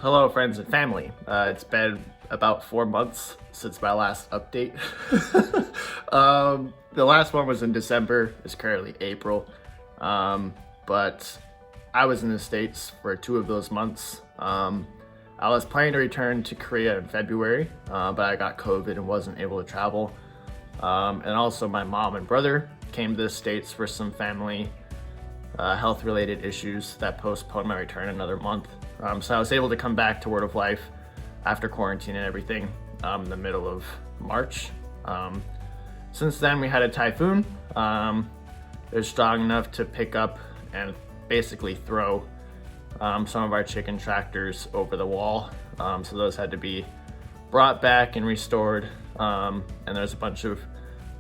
Hello friends and family. It's been about 4 months since my last update. The last one was in December. It's currently April. But I was in the States for 2 of those months. I was planning to return to Korea in February, but I got COVID and wasn't able to travel. And also my mom and brother came to the States for some family health related issues that postponed my return another month. So I was able to come back to Word of Life after quarantine and everything in the middle of March. Since then we had a typhoon. It was strong enough to pick up and basically throw some of our chicken tractors over the wall. So those had to be brought back and restored. And there's a bunch of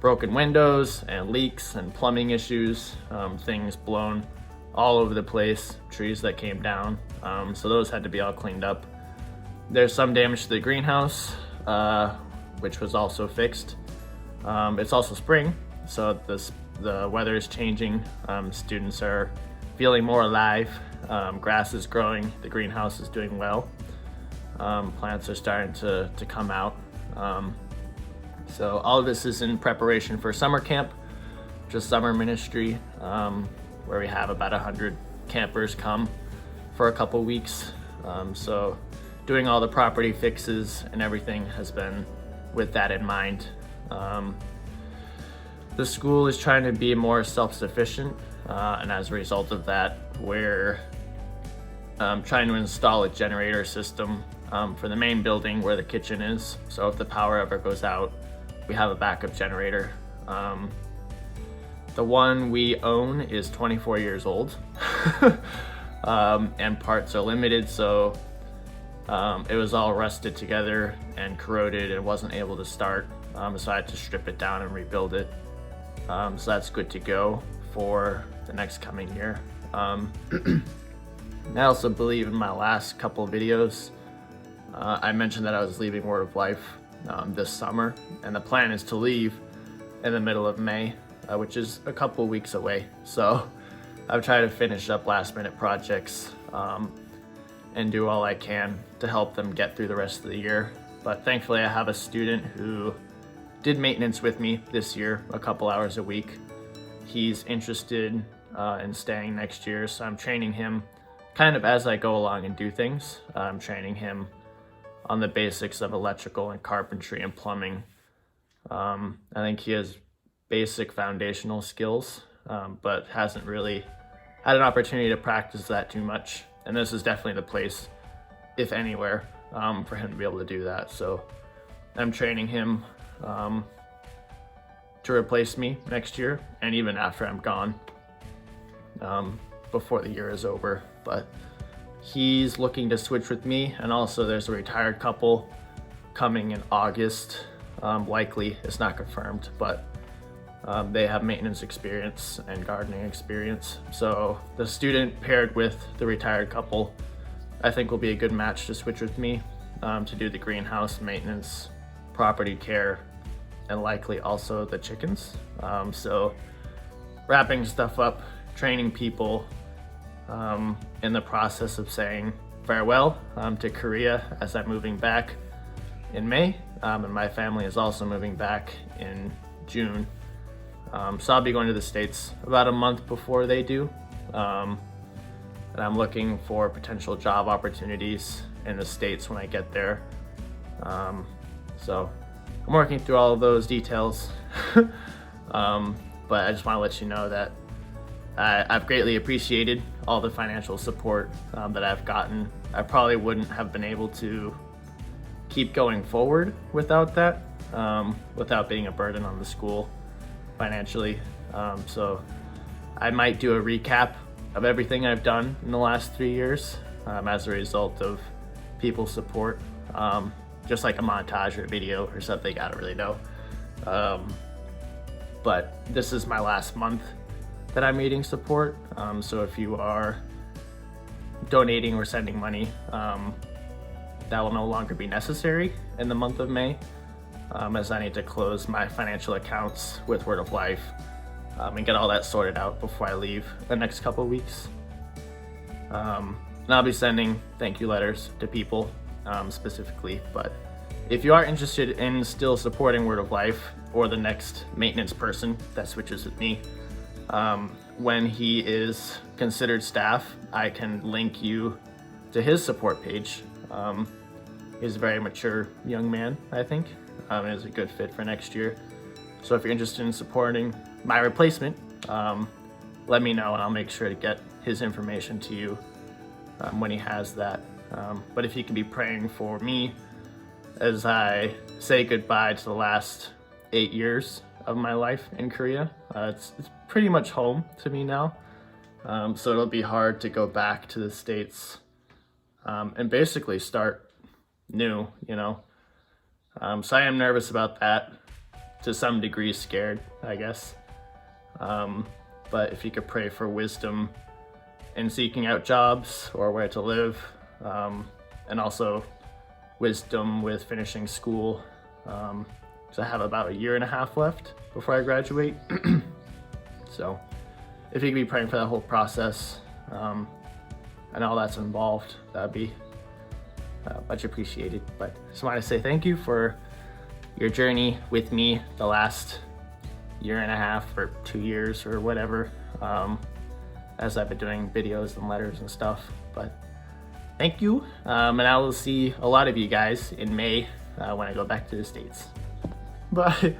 broken windows and leaks and plumbing issues, things blown all over the place, trees that came down. So those had to be all cleaned up. There's some damage to the greenhouse, which was also fixed. It's also spring, so the weather is changing. Students are feeling more alive. Grass is growing, the greenhouse is doing well. Plants are starting to come out. So all of this is in preparation for summer camp, just summer ministry, where we have about 100 campers come for a couple weeks. So doing all the property fixes and everything has been with that in mind. The school is trying to be more self-sufficient, and as a result of that, we're trying to install a generator system for the main building where the kitchen is. So if the power ever goes out, we have a backup generator. The one we own is 24 years old, and parts are limited, so it was all rusted together and corroded and wasn't able to start, so I had to strip it down and rebuild it. So that's good to go for the next coming year. I also believe in my last couple of videos, I mentioned that I was leaving Word of Life this summer, and the plan is to leave in the middle of May, which is a couple weeks away. So I've tried to finish up last minute projects and do all I can to help them get through the rest of the year. But thankfully I have a student who did maintenance with me this year, a couple hours a week. He's interested in staying next year, so I'm training him kind of as I go along and do things. I'm training him on the basics of electrical and carpentry and plumbing. I think he has basic foundational skills, but hasn't really had an opportunity to practice that too much. And this is definitely the place, if anywhere, for him to be able to do that. So I'm training him to replace me next year, and even after I'm gone, before the year is over. But he's looking to switch with me, and also there's a retired couple coming in August. Likely, it's not confirmed, but they have maintenance experience and gardening experience. So the student paired with the retired couple, I think will be a good match to switch with me to do the greenhouse maintenance, property care, and likely also the chickens. So wrapping stuff up, training people, in the process of saying farewell to Korea as I'm moving back in May, and my family is also moving back in June. So I'll be going to the States about a month before they do, and I'm looking for potential job opportunities in the States when I get there. So I'm working through all of those details, but I just want to let you know that I've greatly appreciated all the financial support that I've gotten. I probably wouldn't have been able to keep going forward without that, without being a burden on the school financially. So I might do a recap of everything I've done in the last 3 years as a result of people's support, just like a montage or a video or something, I don't really know. But this is my last month that I'm needing support. So if you are donating or sending money, that will no longer be necessary in the month of May, as I need to close my financial accounts with Word of Life and get all that sorted out before I leave the next couple of weeks. and I'll be sending thank you letters to people specifically. But if you are interested in still supporting Word of Life or the next maintenance person that switches with me, when he is considered staff, I can link you to his support page. He's a very mature young man, I think, and is a good fit for next year. So if you're interested in supporting my replacement, let me know and I'll make sure to get his information to you when he has that. But if you can be praying for me as I say goodbye to the last 8 years of my life in Korea. It's pretty much home to me now. So it'll be hard to go back to the States and basically start new, you know. So I am nervous about that, to some degree scared, I guess. But if you could pray for wisdom in seeking out jobs or where to live, and also wisdom with finishing school. So I have about 1.5 years left before I graduate. So if you could be praying for that whole process and all that's involved, that'd be much appreciated. But just want to say thank you for your journey with me the last 1.5 years or 2 years or whatever, as I've been doing videos and letters and stuff. But thank you, and I will see a lot of you guys in May when I go back to the States. Bye.